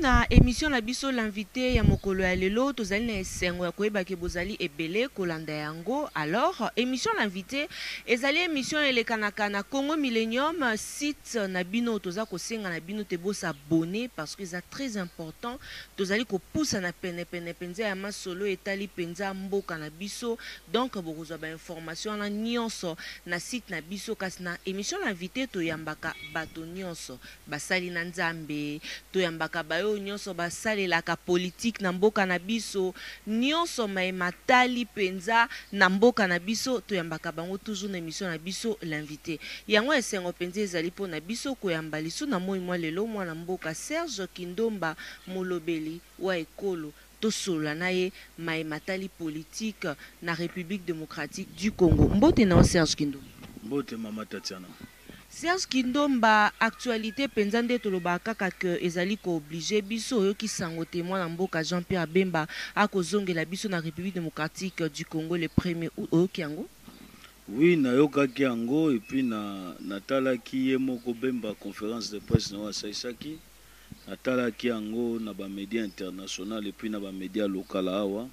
na émission la biso l'invité ya mokolo ya lelo tozali na esengo ya koyeba ke bozali ebele kolanda yango. Alors émission l'invité ezali émission elekanaka na Congo Millennium site na bino toza kosenga na bino te bosa abonné parce que c'est très important. Tozali ko poussa na pene penza ya masolo etali penza mboka na biso, donc bokozwa ba information na nyonso na site na biso kasi na émission l'invité toyambaka bato nyonso basali na nzambe, toyambaka bayo nyonso basalelaka politique na mboka na biso, nyonso matali penza na mboka na biso toyambaka bango toujours na émission na biso l'invité. Yango esengo penza ezali po na biso koyamba lisu na moi mwa lelo mwana mboka Serge Kindomba molobeli wa ekolo tosola na ye matali politique na République démocratique du Congo. Mbote na Serge Kindomba. Mbote mama Tatiana. Serge Kindomba, actualité penzande toloba kaka ke ezali ko obligé biso yo ki sango témoin na mboka Jean-Pierre Bemba akozongela biso na République démocratique du Congo le 1er août okiango. Oui, na yoka kiango et puis natala ki ye moko Bemba conférence de presse na wasaisaki. Natala kiango na ba média international et puis na ba média local awa.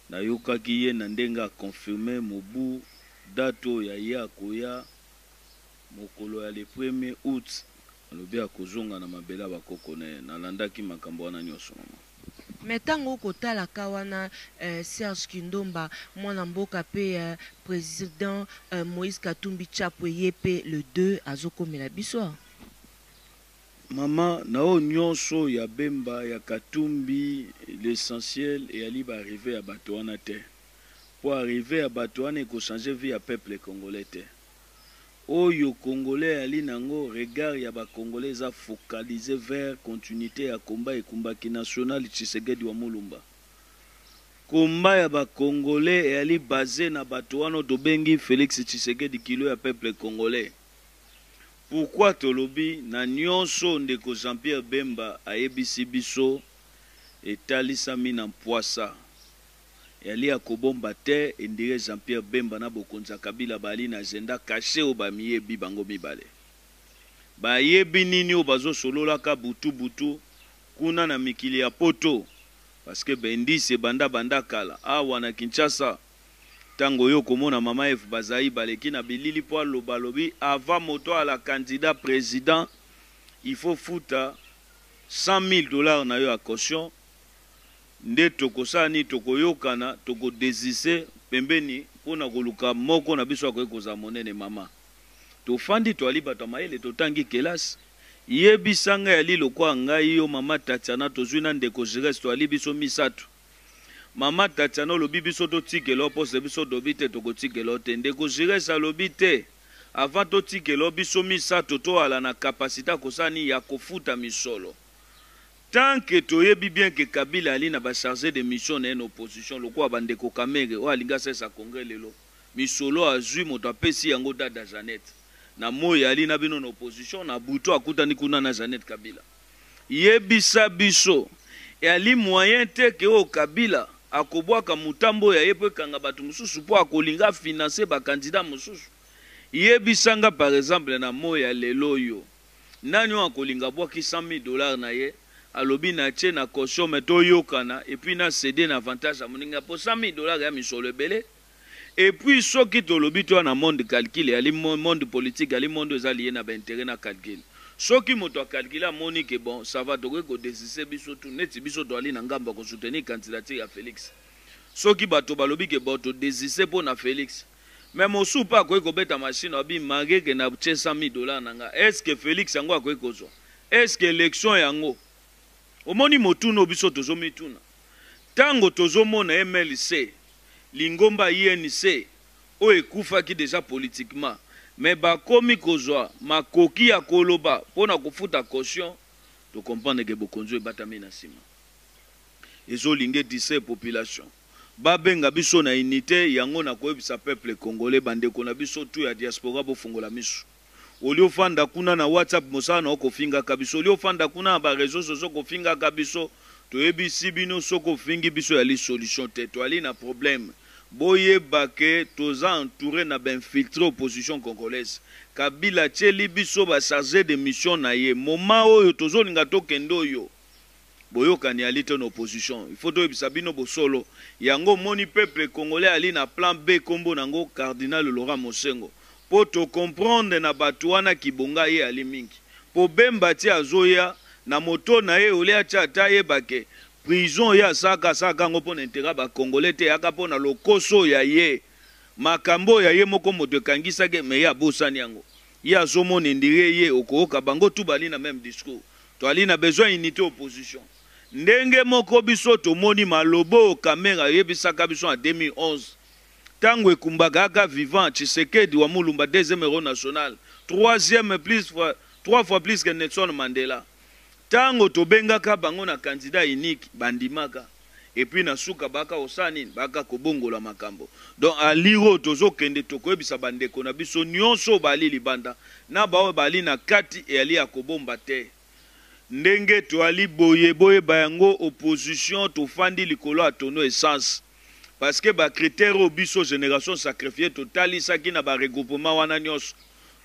Na yoka ki ye na ndenga confirmer mobu dato ya ya koya mokolo ya le 1er août alobi akozonga na mabela bakoko na landaki makambo wana nyonso mama. Metango kotala kawana Serge Kindomba mwana mboka pe président Moïse Katumbi Tshapwe yepe le 2 azokomela biso. Mama nao nyonso ya Bemba ya Katumbi l'essentiel et ali ba arriver à bato wana te. Pour arriver à bato wana ko changer vie à peuple congolais te. Oyo Congolais ali nango regard ya ba Congolais a focalisé vers continuité ya combat et combat qui national Tshisekedi wa Mulumba. Combat ya ba Congolais ali basé na bato wana tobengi Félix Tshisekedi kilo ya peuple congolais. Pourquoi tolobi na nyonso ndeko Jean-Pierre Bemba ayebisi biso etalisami na Mpwasa. Yali akobomba te endire Jean-Pierre Bemba na bokonza Kabila bali na agenda caché o ba miyebi bango mibale. Ba yebi nini o bazo solola ka butu kuna na mikili ya poto parce que bendi se banda kala awa na Kinshasa tango yo komona mama F bazai baleki na bilili po lobalobi avant moto à la candidat président il faut fouta $100,000 na yo a caution. Nde tokosani tokoyokana toko desise pembeni pona koluka moko na biso akokoza monene mama tofandi to ali bato mayele totangi kelasi yebisanga yali lokwa ngai yo mama Tatiana tozwina ndeko Jires to ali biso misatu mama Tatiana lobi biso to tikelo pose biso dobite toko tikelo te ndeko Jires alobi te avant to tikelo biso misatu to ala na capacité kosani ya kofuta misolo. Tant que toyebi bien que Kabila ali na ba chargé de mission na en opposition lokwa bandeko Kamere o alinga sesa congrès lelo misolo azui moto apesi yango dada Jeannette na moya ali na bino na opposition na buto akutani kuna na Jeannette Kabila yebisa biso e ali moyen te ke o Kabila akobwaka mutambo ya yepe kanga batu mususu po akolinga financer ba candidat mususu yebisanga par exemple na moya lelo yo nanyo akolinga bwaki $100,000 na ye alobi na tche na caution meto yokana et puis na cédé na avantage à moninga pour $100,000 ya misolo belé et puis soki tolobi to na monde calcul ali monde politique ali monde ezali na ba intérêt na calcul soki moto calcula moni que bon ça va donc ko décider biso tout net biso to ali na ngamba ko soutenir candidature ya Félix soki bato balobi que bon to décider pour na Félix même osu pa ko beta machine obi mangé que na tche $100,000 nanga est-ce que Félix yango akokozo est-ce que élection yango omoni motuno biso tozomituna tango tozomona MLC lingomba INC o ekufaki déjà politiquement mais bakomi kozwa makoki ya koloba pona kofuta caution to comprendre que bokonzo ebatami na sima ezolinge dise population babenga biso na unité yango na koyebisa peuple congolais bandeko na biso tu ya diaspora bofungola misu olio fanda kuna na WhatsApp mosana okofinga kabiso olio fanda kuna ba réseaux sociaux kofinga kabiso toyebisi bino soko fingi biso ya li solution te to ali na problème boye bake toza entouré na ben filtré opposition congolaise Kabila tcheli biso ba chargé de mission na ye moment oyo tozolinga to kendo yo boyokani ali te na opposition il faut toyebisa bino bosolo yango moni peuple congolais ali na plan B kombo nango cardinal Laurent Mosengo po to comprendre na bato wana kibonga ye ali mingi po Bemba ti azoya na moto na ye ole acha ata yebake prison ya saka ngo pona intérêt ba congolais te yaka pona lokoso ya ye makambo ya ye moko moto ekangisaki me ya bosani yango ye azomona ndire ye okooka bango tu bali na même discours to ali na besoin unité opposition ndenge moko biso tomoni malobo kamera yebisaka biso en 2011 tango ekumbaka aka vivant Tshisekedi wa Mulumba deuxième héros national trois fois plus que Nelson Mandela tango tobengaka bango na candidat unique bandimaka et puis na suka baka osani baka kobongola makambo donc aliro tozo kende tokoyebisa bandeko na biso nyonso bali libanda na bawe bali na kati e ali akobomba te ndenge to ali boye bayango opposition to fandi likolo atono essence parce que ba critère obiso génération sacrifiée totali saki na ba regroupement wana nyonso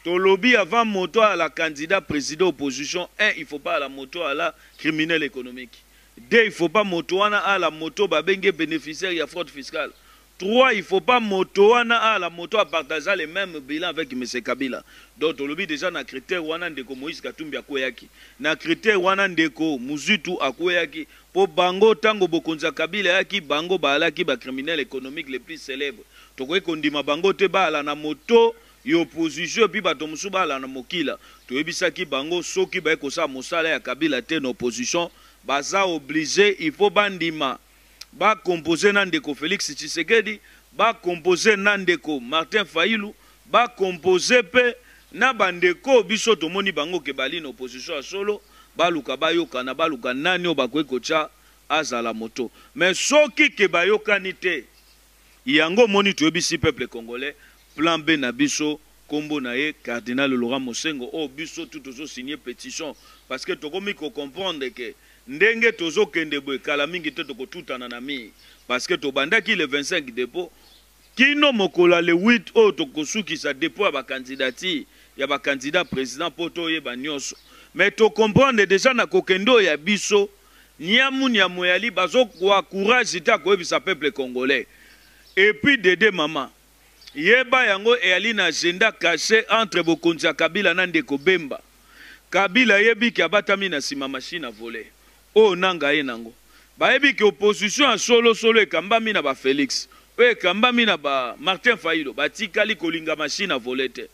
to lobby avant moto à la candidat président opposition il faut pas à la moto à la criminel économique. 2 il faut pas moto wana à la moto babenge bénéficiaire ya fraude fiscale. 3 il faut pas moto wana à la moto à partager les mêmes bilans avec M. Kabila. Donc to lobby déjà na critère wana ndeko Moïse Katumbi akoyaki. Na critère wana ndeko Muzitu akoyaki po bango tango bokonza Kabila yaki bango balaki ba criminel économique les plus célèbres. To koy kondima bango te bala na moto yo opposition puis bato musu bala na mokila to yebisaki bango soki ba ekosa mosala ya Kabila te na opposition baza obligé il faut bandima ba composer na ndeko Félix Tshisekedi ba composer na ndeko Martin Fayulu ba composer pe na bandeko biso tomoni bango ke bali na opposition solo baluka bayoka na baluka nani o bakweko cha azala moto mais soki ke bayokani te yango moni to yebisi peuple congolais plan B na biso kombo na ye cardinal Laurent Mosengo o biso tout tozo signer pétition parce que tokomi ko comprendre que ndenge tozo kende boye kala mingi te toko tutana na mi parce que to bandaki le 25 dépôt kino mokola le 8 o toko suki sa dépôt ba candidature ya ba candidat président poto ye ba nyonso mais to comprendre déjà na kokendo ya biso nyamu yali bazo kwa courage ta ko bisa peuple congolais et puis Dédé Mama yeba yango e ali na agenda caché entre bokonzi ya Kabila na ndeko Bemba Kabila yebi ki abatami na sima machine à voler o nanga ye nango bayebi ki opposition a solo ekambami na ba Félix o ekambami na ba Martin Fayulu batikali kolinga machine à voler te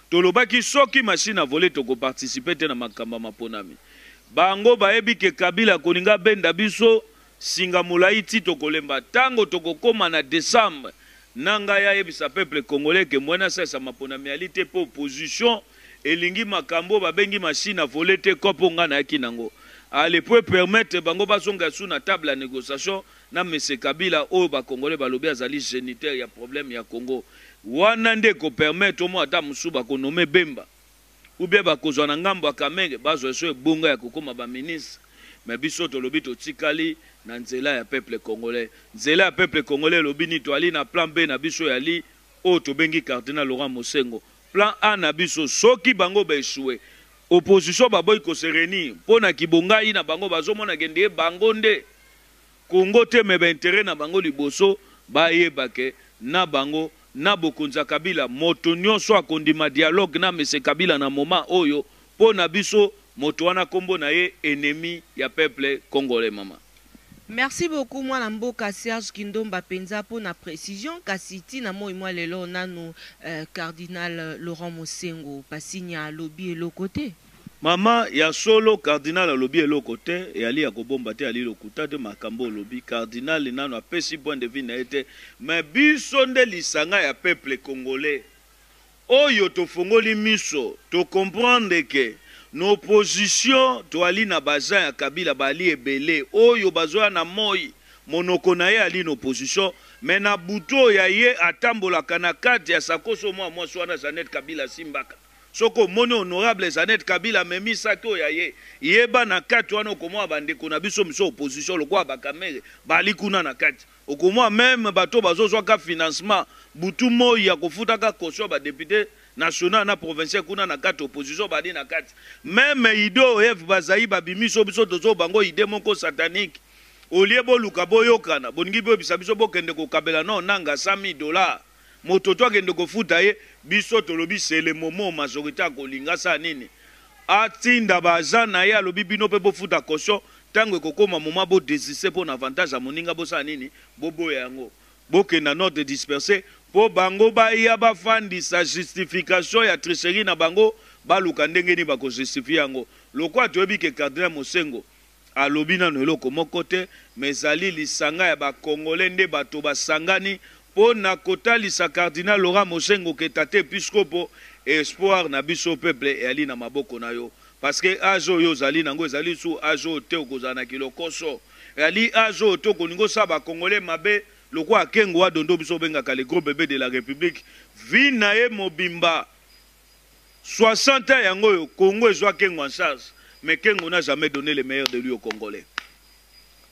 tolobaki soki machine à voler to ko participer te na makamba maponami bango bayebi ki Kabila kolinga benda biso singa mulai ti to kolemba tango to kokoma na décembre nanga ya yebisa peuple congolais que mwana sa maponami alite po opposition elingi makambo babengi machine à voler te kopo nga na yaki nango ale peut permettre bango basonga sous na table à négociation na M. Kabila o ba congolais balobi azali géniteur ya problème ya Congo wana nde ko permettre mo ata musu ba konome Bemba ou bien ba kozwa na ngambo ya Kamenge bazo so ebonga ya kokoma ba ministre mais biso to lobi to tikali na nzela ya peuple congolais nzela ya peuple congolais lobi ni to ali na plan B na biso yali o to bengi cardinal Laurent Mosengo plan A na biso soki bango ba échoué opposition baboy ko sereni pona kibongai na bango bazomona gende bango nde Congo te me ba intérêt na bango liboso ba yebake na bango na bokonza Kabila moto nyonso akondima dialogue na M. Kabila na moment oyo pona biso moto wana kombo na ye ennemi ya peuple congolais mama. Merci beaucoup mwana mboka Serge Kindomba penza pour na précision kasiti na moi lelo nanu cardinal Laurent Mosengo pasinya lobby lo côté. Mama ya solo cardinal lobby lo côté et ali ya kobomba te ali lokuta de makambo lobby cardinal nanu apesi point de vue na ete mais biso nde lisanga ya peuple congolais oyo to fongoli miso to comprendre que nos oppositions to ali na baza ya Kabila bali ebele oyo bazoya na moi monoko na ye ali na opposition mais na buto ya ye atambola kana kati ya sakoso mwa swana Janet Kabila simbaka soko moni honorable Janet Kabila memi sato ya ye yeba na kati wana okomwa bandeko na biso miso opposition lokwa bakamere bali kuna na kati okomwa même bato bazozwaka financement butu moi ya kofutaka caution ba député national na provincial kuna na kati opposition badi na kati même ido ef bazai babimiso biso tozo bango ide moko satanique olie boluka boyokana boningi boyebisa biso bokende kokabela no nanga $100 moto to akende kofuta ye biso tolobi c'est le moment majorité akolinga sa nini atinda baza na ye alobi bino mpe bofuta caution ntango ekokoma moma bodesise mpo na avantage ya moninga bosala nini boboya yango bokenda note disperse po bango baya bafandisa justification ya tricherie na bango baluka ndenge nini bakojustifie yango lokwa toyebi ke cardinal Mosengo alobi nano eloko moko te mezali lisanga ya bakongole nde bato basangani po na kotalisa cardinal Laurent Mosengo ke tate episkopo espoir na biso peuple eyali na maboko na yo parce que ajo yo zali nango ezali su ajo te okozala na kilokoso eyali ajo te okoningo sa bakongole mabe lokwa akengo adondo biso bengaka le gros bébé de la République vi na ye mobimba 60 ans yango yo Congo ezwa kengo en charge mais kengo n'a jamais donné le meilleur de lui au Congolais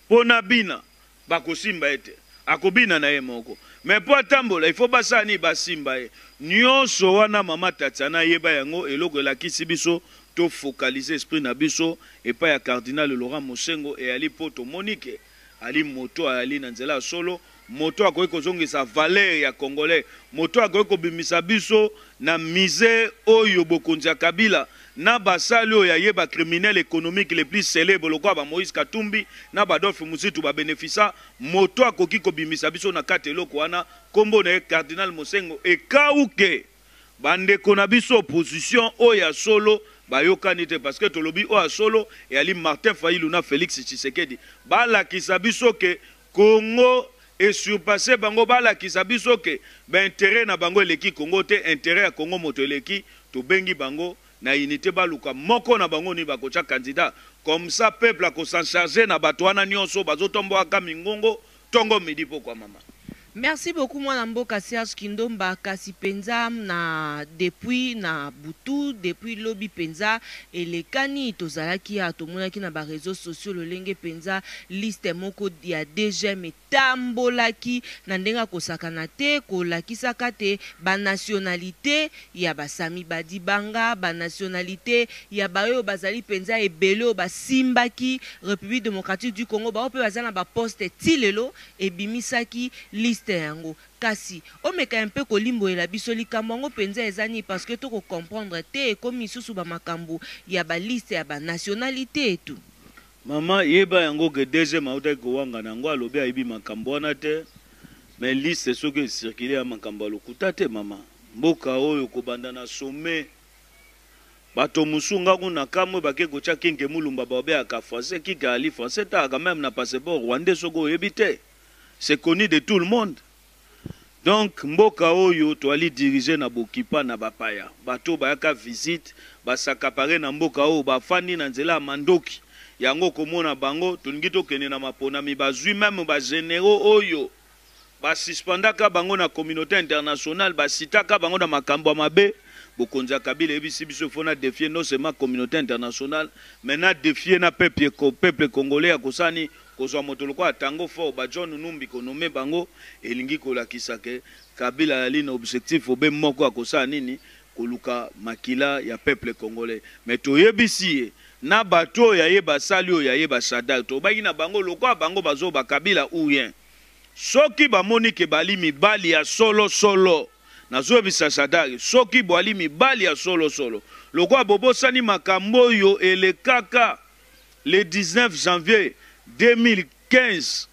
pona bina bakosimba ete akobina na ye moko mais po atambola il faut basani basimba ye nyonso wana mama Tatiana yeba yango eloko elakisi biso to focaliser esprit na biso epai ya cardinal Laurent Mosengo e ali poto Monique ali moto ali na nzela solo moto akoki kozongisa valeur ya congolais moto akoki kobimisa biso na misère oyo bokonzi ya Kabila na basali oyo yeba criminel économique les plus célèbres lokwa ba Moïse Katumbi na Adolphe Muzitu ba bénéficia moto akoki kobimisa biso na kati eloko wana kombo na cardinal Mosengo e kauke bandeko na biso opposition oyo solo bayokani te parce que tolobi oyo solo et ali Martin Fayulu na Félix Tshisekedi balakisa biso ke Congo et surpassé bango balakisa biso ke ba intérêt na bango eleki Congo te intérêt ya Congo moto eleki to bengi bango na unité baluka moko na bango ni bakocha candidat comme ça peuple a ko s'en charger na bato wana nyonso bazotombo aka mingongo tongo midi pokwa mama. Merci beaucoup mwana mboka Serge Kindomba kasi penza na depuis na butu depuis lobby penza elekani tozalaki atomonaki na ba réseaux sociaux lolenge penza liste moko ya DGM tambolaki na ndenga kosakana te kolakisaka te ba nationalité ya basami badibanga ba nationalité ya bayo bazali penza ebele ba simbaki République démocratique du Congo ba ope bazana ba poste tilelo ebimisaki liste yango kasi omeka un peu kolimbo ela biso likambo yango penza ezani parce que to ko comprendre te comme isusu ba makambo ya ba liste ya ba nationalité et tout mama yeba yango ke DG mauta ko wanga nango alobi ayibi makambo wana te mais liste soki circuler ya makambo lokuta te mama mboka oyo ko banda na sommet bato musunga kuna kamwe bake kocha kinge mulumba babe aka français kika ali français ta quand même na passeport rwandais soko yebite c'est connu de tout le monde. Donc, mboka oyo to ali diriger na bokipa na bapaya. Bato bayaka visite, basakapare na mboka oyo bafandi na nzela mandoki. Yango komona bango, tuningi tokende na maponami bazui même ba généraux oyo. Basispandaka bango na communauté internationale, basitaka bango na makambo mabe. Bokonza Kabila ebisi biso fona défier non seulement communauté internationale, mais na défier na peuple congolais ya kosani kozwa moto lokwa tango fort ba John Numbi konome bango elingi kolakisa ke Kabila ali na objectif obe moko akosa nini koluka makila ya peuple congolais mais toyebisi na bato ya yeba sali oyo ya yeba Sadak to baki na bango lokwa bango bazo ba Kabila ou rien soki ba monike bali mibali ya solo nazo bisa Sadak soki bwali mibali ya solo lokwa bobosani makambo yo elekaka le 19 janvier 2015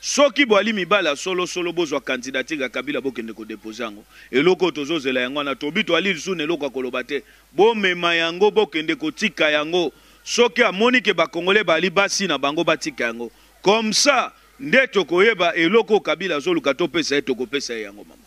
soki boali mibala solo bozwa candidature ya Kabila bokende ko déposer yango eloko tozozela yango na tobi to ali sune eloko koloba te bomema yango bokende ko tika yango soki amoni ke ba congolais bali basi na bango batika yango comme ça nde tokoyeba eloko Kabila zoluka to pesa eto ko pesa yango mama.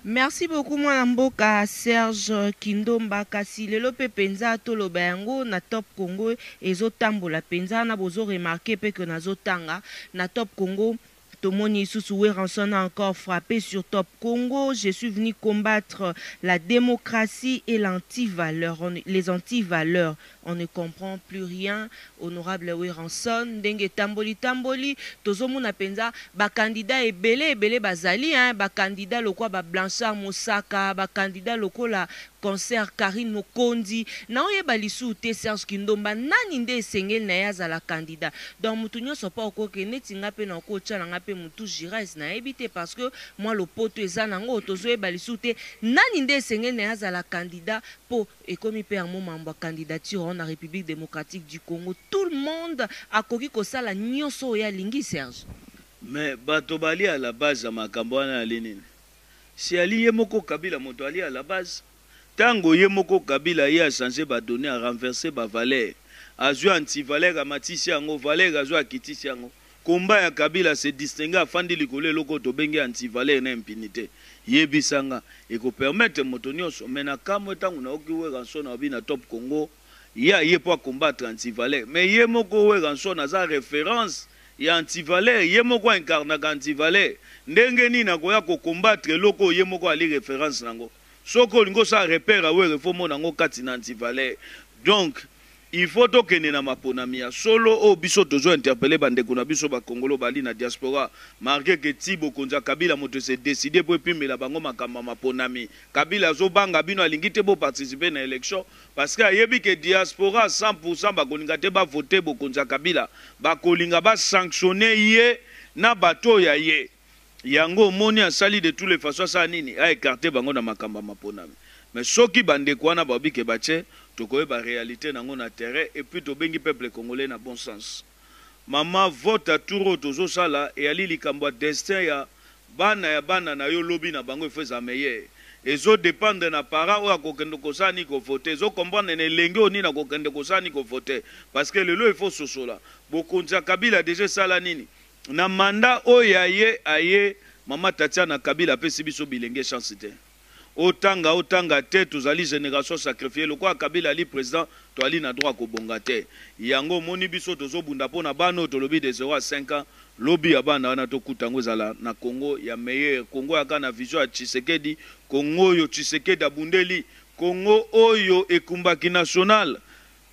Merci beaucoup mwana mboka Serge Kindomba kasi lelo pe penza toloba yango na Top Congo ezotambola penza na bozo remarquer pe que nazotanga na Top Congo Tomoni Isusu Weranson a encore frappé sur Top Congo. Je suis venu combattre la démocratie et l'anti-valeur. Les anti-valeurs. On ne comprend plus rien. Honorable Weranson, Ndenge Tamboli Tamboli, Tozomuna Penza, ba candidat ebele bazali, ba candidat lokwa ba Blanchard Mosaka, ba candidat lokola concert Karine Mokondi, na oyeba lisu te Serge Kindomba, nani nde esengeli na yaza la candidat. Donc mutu nyonso pa okoke neti nga pe na okocha na nga pe mutu Girais na ebite parce que moi le poto eza nango tozoyeba lisu te nani nde esengeli na yaza la candidat po ekomi pe amo mambo candidature na République démocratique du Congo. Tout le monde a koki kosala nyonso ya lingi Serge. Mais bato bali à la base ya makambo wana ya Lénine. Si ali ye moko Kabila moto ali à la base. Tango ye moko Kabila ye a changé ba donner a renverser ba valeur. A joué anti-valeur a matisi yango valeur a joué a kitisi yango. Combat ya Kabila se distinguer afandi likole loko to bengi anti-valeur na impunité. Ye bisanga e ko permettre moto nyonso mena kamo tango na okiwe ranso na bina Top Congo. Ye pour combattre anti-valeur. Mais ye moko we ranso na za référence ya anti-valeur, ye moko incarna anti-valeur. Ndenge ni na koya ko combattre loko ye moko ali référence nango. Soko lingo sa repère awe reformo nango kati na anti-valeur. Donc il faut tokende na maponami ya solo o biso tozo interpeller bandeko na biso ba Kongolo bali na diaspora marqué que Tibo Konza Kabila moto se décider pour pimela bango makamba maponami Kabila zo banga bino alingi te bo participer na élection parce que ayebi que diaspora 100% ba kolinga te ba voter bo Konza Kabila ba kolinga ba sanctionner ye na bato ya ye yango moni asali de toutes les façons ça nini a écarté bango na makamba maponami mais soki bandeko wana babi ke bache tokoye ba réalité nango na terrain et puis to bengi peuple congolais na bon sens. Mama vote à touro tozo sala et ali likambo destin ya bana na yo lobi na bango efeza meilleur. Ezo dépendre na para o akokende kosani ko voter. Ezo comprendre ne lenge oni na kokende kosani ko voter parce que le il faut sosola. Bokonza Kabila déjà sala nini. Na mandat o yaye aye mama Tatiana Kabila pesi biso bilenge chance te. Otanga te tozali génération sacrifiée le quoi Kabila ali président to ali na droit ko bonga te yango moni biso tozo bunda pona bano to lobi de 0 à 5 ans lobby ya bana wana to kutango zala na Congo ya meilleur Congo ya kana vision ya Tshisekedi Congo yo Tshisekedi abundeli Congo oyo ekumbaki national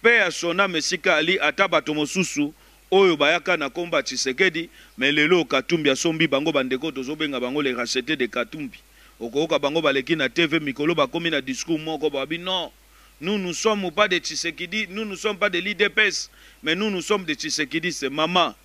pe ya sona mesika ali atabato mosusu oyo bayaka na komba Tshisekedi mais lelo Katumbi asombi bango bandeko tozo benga bango les rachetés de Katumbi. Okoka bango baleki na TV mikolo bakomi na discours moko babi non nous ne sommes pas de Tshisekedi nous ne sommes pas de l'IDPS mais nous sommes de Tshisekedi c'est maman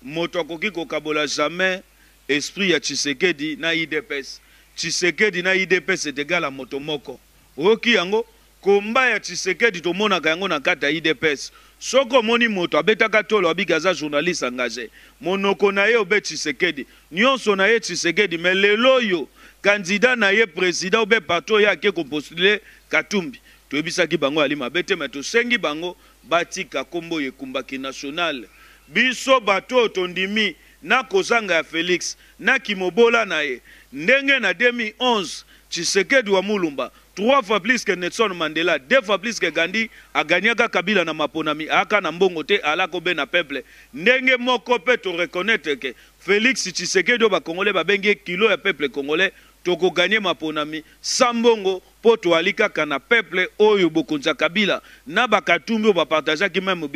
moto akoki kokabola jamais esprit ya Tshisekedi na IDPS Tshisekedi na IDPS c'est égal à moto moko oki yango komba ya Tshisekedi to mona yango na kata IDPS soko moni moto abetaka tolo abikaza journaliste engagé monoko na ye obe Tshisekedi nyonso na ye Tshisekedi mais lelo yo candidat na ye président ou bien partout ya ke ko postuler Katumbi to ebisaki bango ali mabete mais to sengi bango batika kombo ye kumbaki national biso bato tondimi na kozanga ya Félix na kimobola na ye ndenge na 2011 Tshisekedi wa Mulumba 3 fois plus que Nelson Mandela 2 fois plus que Gandhi a gagné Kabila na maponami aka na mbongo te ala ko be na peuple ndenge moko pe to reconnaître que Félix Tshisekedi ba Congolais ba bengi kilo ya peuple congolais toko gagner maponami sambongo poto alika kana peuple oyo bokonza Kabila na bakatumbi ba partager ki même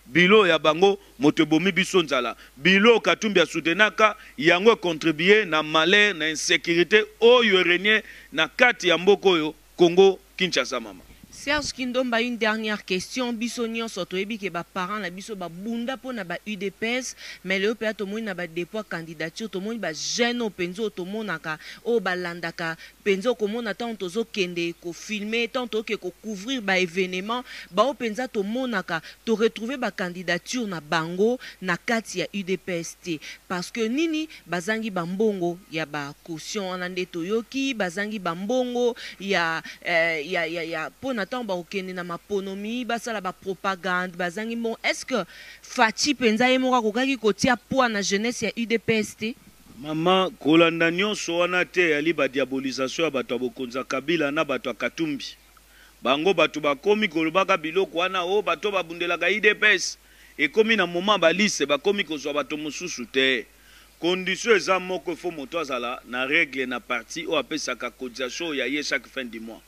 bilo ya bango motebomi biso nzala bilo Katumbi ya soutenaka yango contribuer na malheur na insécurité oyo régner na kati ya mboko oyo Congo Kinshasa mama. Serge Kindomba, une dernière question. Biso nyon soto ebi ke ba parents na biso ba bunda po na ba UDPS mais le pe to moni na ba dépôt candidature to moni ba jeune penzo to monaka o ba landaka penzo ko mona tant tozo kende ko filmer tant to ke ko couvrir ba événement ba o penza to monaka to retrouver ba candidature na bango na kati ya UDPS te parce que nini bazangi ba mbongo ya ba caution anande toyoki bazangi ba mbongo ya pona ba okende na maponomi basala ba propagande bazangi bon est-ce que Fachi penza yemoka kokaki kotia poa na jeunesse ya UDPS te mama kolanda nyonso wana te ali ba diabolisation ya bato bokonza Kabila na bato Katumbi bango bato bakomi kolobaka biloko wana o bato babundelaka UDPS ekomi na moment balise bakomi kozwa bato mosusu te condition eza moko fo moto azala na règle na parti o apesaka cotisation ya ye chaque fin du mois.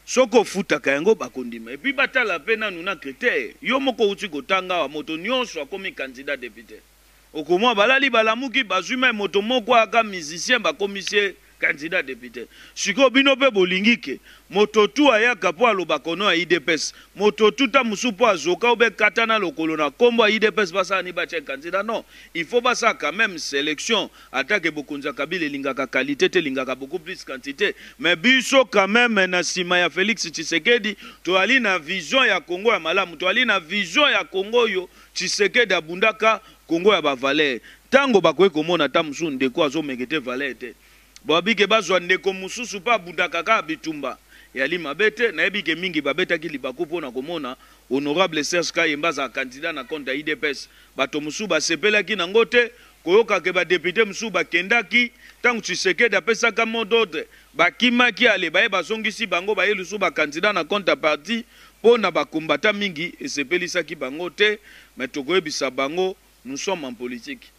Soko futaka yango bakondima. Et puis batala pe nanu na critère. Yo moko uti kotanga wa moto nyonso akomi candidat député. Okomwa balali balamuki bazuma moto moko aka musicien bakomisie candidat député. Siko bino pe bolingike moto tu ayaka po aloba kono ya IDPS. Moto tuta musu po azoka obe katana lokolo na kombo ya IDPS basa ni bache candidat. Non, il faut basa quand même sélection attaque bokunza kabile lingaka qualité te lingaka beaucoup plus quantité. Mais biso quand même na sima ya Félix Tshisekedi to ali na vision ya Congo ya malamu, to ali na vision ya Congo yo Tshisekedi abundaka Congo ya ba valeur. Tango bakwe komona ta musu ndeko azo mekete valeur te. Boabike bazwa ndeko mususu pa bundaka ka bitumba. Yali mabete na ebike mingi babeta ki libaku pona komona honorable Serge Kayemba za candidat na compte IDPS. Bato musu ba sepela ki na ngote koyoka ke ba député musu ba kendaki tangu Tshisekedi apesa ka mot d'ordre bakima ki ale baye bazongisi bango baye lusu ba candidat na compte parti pona ba kombata mingi esepelisa ki bango te mais tokoyebisa bango nous sommes en politique.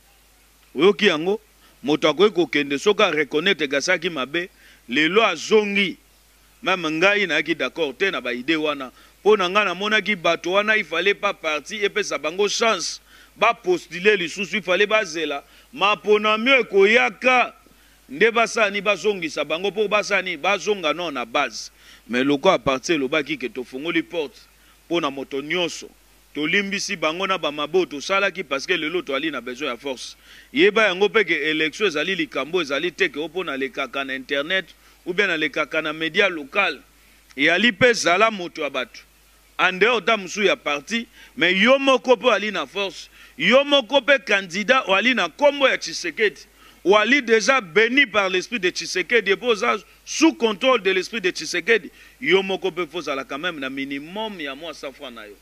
Oyoki yango moto akoki kokende soka reconnaître gasaki mabe lelo azongi même ngai nayaki d'accord te na baide wana mpo na ngai namonaki bato wana il fallait pas parti epesa bango chance bapostule lisusu il fallait bazela mapona mio ekoyaka nde basani bazongisa bango mpo basani bazonga no na base mais loko aparti elobaki ke tofungoli porte mpo na moto nyonso tolimbisi bango na bamabo tosalaki parce que lelo toali na besoin ya force yeba yango pe ke élection ezali likambo ezali te ke opo na lekaka na internet ou bien na lekaka na média local yali pe zala moto ya bato ande ota musu ya parti mais yo moko pe ali na force yo moko pe candidat ou ali na kombo ya Tshisekedi ou ali déjà béni par l'esprit de Tshisekedi et posa sous contrôle de l'esprit de Tshisekedi yo moko pe faut zala quand même na minimum ya mois sa fois na yo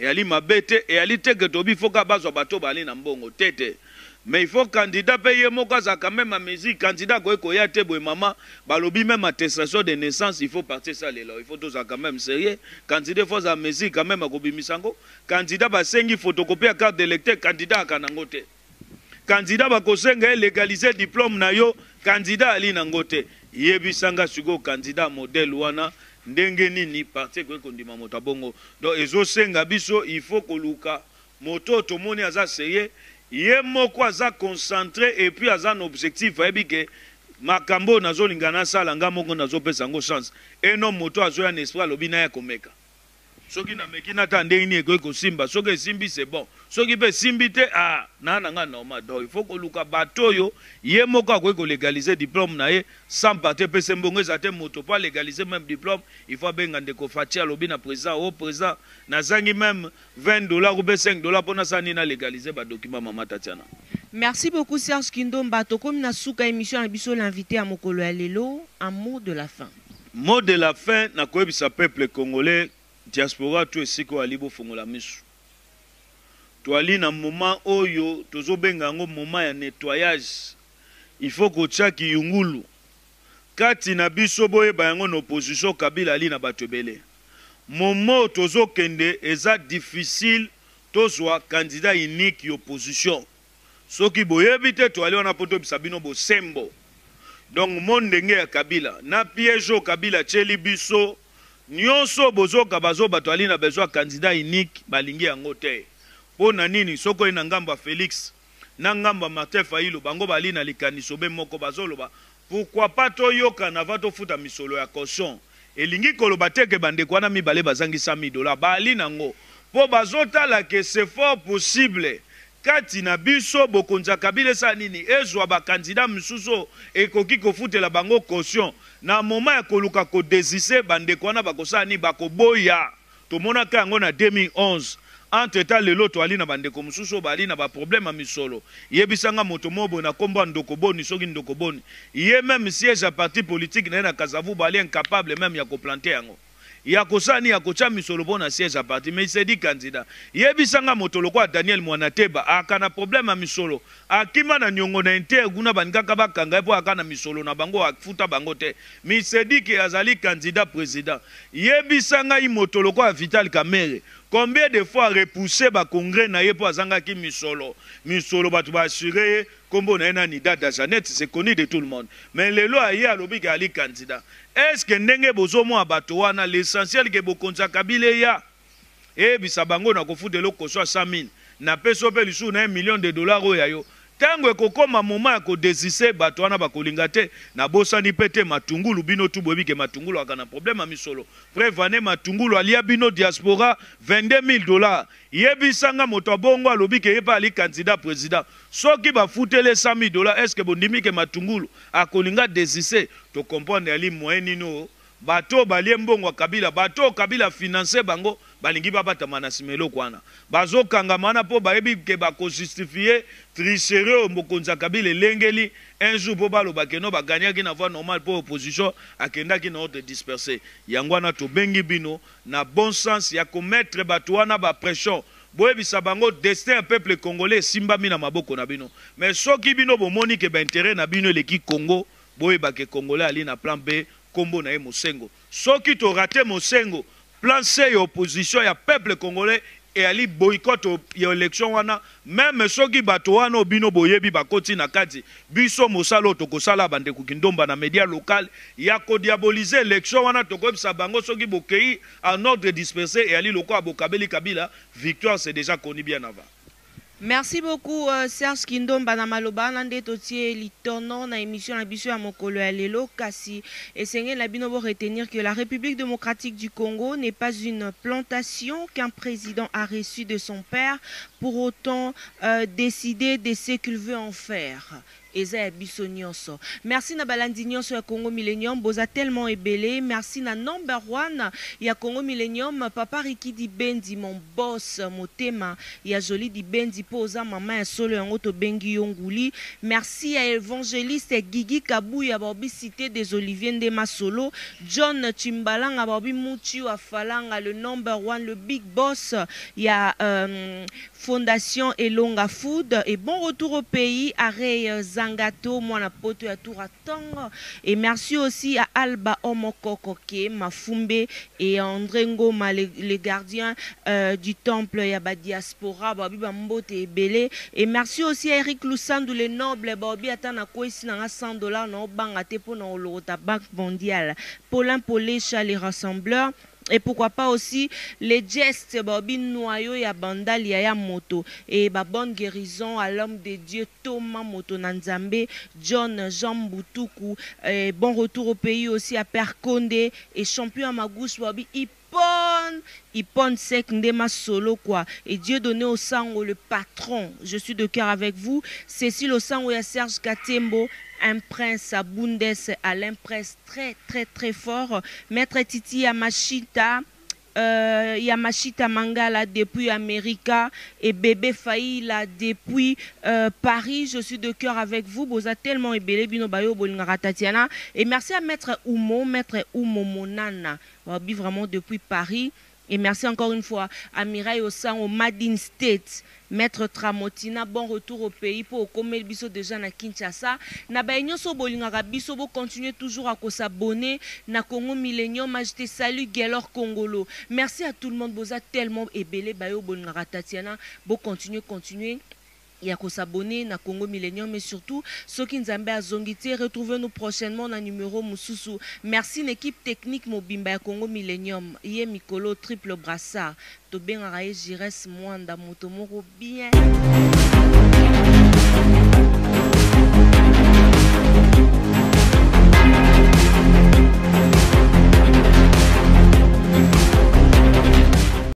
et ali mabete et ali te que tobi faut ka bazwa bato bali na mbongo tete mais il faut candidat payer moko za quand même à musique candidat ko ya te boy mama balobi même attestation de naissance il faut partir ça là il faut tous quand même sérieux candidat faut za musique quand même ko bimisango candidat ba sengi photocopie carte d'électeur candidat kanango te candidat ba ko senga légaliser diplôme na yo candidat ali nango te yebisanga siko candidat modèle wana ndenge nini parti ko kondima moto bongo donc ezo senga biso il faut koluka moto to moni aza sérieux ye moko aza concentré et puis aza un objectif ayebi ke makambo nazo lingana sala nga moko nazo pesa ngo chance et non moto azo ya esprit alobi na ya komeka soki na meki na ta ndenge ni ko simba soki simbi c'est bon soki pe simbi te ah na nga normal donc il faut koluka bato yo ye moko akoki ko légaliser diplôme na ye sans partir pe sembongo ezate moto pas légaliser même diplôme il faut benga ndeko Fatia alobi na président au président na zangi même $20 ou $5 pour na sani na légaliser ba document mama Tatiana. Merci beaucoup Serge Kindomba tokomi na suka émission na biso l'invité à mokolo ya lelo un mot de la fin. Mot de la fin na koyebisa peuple congolais diaspora tout esiko alibo fongola misu. Toali na moment oyo tozo benga ngo moment ya nettoyage. Il faut ko tchaki yungulu. Kati na biso boye ba yango na opposition Kabila ali na batebele. Moment tozo kende eza difficile tozwa candidat unique y opposition. Soki boyebi te toali wana poto bisabino bo sembo. Donc mondenge ya Kabila na piège au Kabila tcheli biso nyonso bozoka bazo bato ali na besoin candidat unique balingi yango te. Pona nini soko ina ngamba Félix na ngamba Martin Fayulu bango bali na likaniso be moko bazoloba pourquoi pas toyoka na vato futa misolo ya caution elingi koloba te ke bande kwana mibale bazangi $100,000 bali nango po bazotala ke c'est fort possible kati na biso bokonza Kabila sa nini ezwa ba candidat misuso ekoki kofutela bango caution na moment ya koluka ko désisser bande kwana bakosani bakoboya tomona ka yango na 2011 entre temps lelo to ali na bandeko mususu bali na ba problème a misolo yebisanga moto mobo na kombo ndoko boni soki ndoko boni ye même siège à parti politique na Kasavu bali incapable même ya ko planter yango ya kosani ya kocha misolo bona siège à parti mais il s'est dit candidat yebisanga moto lokwa Daniel Mwanateba akana problème a misolo akima na nyongo na inter guna bankaka bakanga po akana misolo na bango afuta bango te mais il s'est dit que azali candidat président yebisanga moto lokwa Vital Kamerhe. Combien de fois repoussé ba congrès na ye po azanga ki misolo batu ba assurer Kombo na nani Dada Jeannette, c'est connu de tout le monde. Mais lelo aye alobi ka ali candidat. Est-ce que ndenge bozomo abato wana l'essentiel ke bokonza kabile ya bisa bango na kofutelo koso 100 000 na peso pe lisu na $1 million oya yo. Tango ekokoma moment ya kodesise bato wana bakolinga te na bosani pete matungulu bino tu bobi ke matungulu akana problème misolo. Prévane matungulu alia bino diaspora $22 000. Yebisanga moto bongo alobi ke yepa ali candidat président. Soki ba futele $100 000, est-ce que bondimi ke matungulu akolinga desise to comprendre ali moyen nino bato balie mbongo Kabila bato Kabila financer bango balingi babata manasimelo kwana bazo kanga mana po baebi ke bako justifier tricherie mokonza Kabila lengeli un jour po balo bakeno ba gagner ki na voie normale pour opposition akenda ki na ordre dispersé yangwana to bengi bino na bon sens ya commettre bato wana ba pression boye bisabango destin peuple congolais simba mina maboko na bino mais soki bino bomoni ke ba intérêt na bino leki Congo boye ba ke congolais ali na plan B kombo na ye Mosengo. Soki to raté Mosengo, plan C ya opposition ya peuple congolais et ali boycott ya élection wana, même soki bato wana obino boyebi bakoti na kati, biso mosalo tokosala bande kukindomba na média local, ya ko diaboliser élection wana tokobisa bango soki bokei en ordre dispersé et ali loko abokabeli Kabila, victoire c'est déjà connu bien avant. Merci beaucoup Serge Kindomba na maloba nande totie litono na émission na biso ya mokolo ya lelo kasi esenge la bino bo retenir que la République démocratique du Congo n'est pas une plantation qu'un président a reçu de son père pour autant décider de ce qu'il veut en faire. Eza biso nyonso. Merci na balandi nyonso ya Congo Millennium boza tellement ebele. Merci na number 1 ya Congo Millennium papa Riki di Bendi mon boss motema ya joli di Bendi poza mama ya solo yango to bengi yonguli. Merci à évangéliste Gigi Kabuya babi cité des Oliviers Ndema Solo, John Chimbalanga babi Muchi wa Falanga le number 1 le big boss ya Fondation Elonga Food et bon retour au pays Arey Zangato mwana poto ya tour atang et merci aussi à Alba Omokokoke Mafumbe et André Ngoma les gardiens du temple Yaba Diaspora babi bambote ebele et merci aussi à Eric Lusandu le noble babi atana koisi na $100 na banga te po na olota Banque mondiale Paulin Polécha les rassembleurs. Et pourquoi pas aussi les gestes babi noyau ya bandali ya moto et ba bonne guérison à l'homme de Dieu Thomas Moto Nanzambe John Jean Boutuku et bon retour au pays aussi à Père Condé et champion à Magouche babi Ipon Sek Ndema Solo quoi et Dieu donné au sango le patron je suis de cœur avec vous Cécile au sango ya Serge Katembo un prince à Bundes à l'impresse très fort Maître Titi Yamashita Yamashita Mangala depuis America et Bébé Faïla depuis Paris. Je suis de cœur avec vous. Boza tellement ebele bino bayo bolingara Tatiana et merci à Maître Oumo Monana. Wabi vraiment depuis Paris et merci encore une fois à Mireille Ossan au Madin State. Maître Tramotina, bon retour au pays pour commettre biso déjà na Kinshasa. Na baignon so bolingara biso bo continuer toujours à s'abonner na Congo Millennium. Je te salue Gelor Congolo. Merci à tout le monde. Boza tellement ebele bayo bolingara Tatiana. Bo continuer. Il y a qu'à s'abonner na Congo Millennium mais surtout ceux qui nous ont zongité retrouvez-nous prochainement dans numéro Moussousou. Merci l'équipe technique Mobimba ya Congo Millennium. Yé Mikolo triple brassard. To ben araye Jires Mwanda Motomoro bien.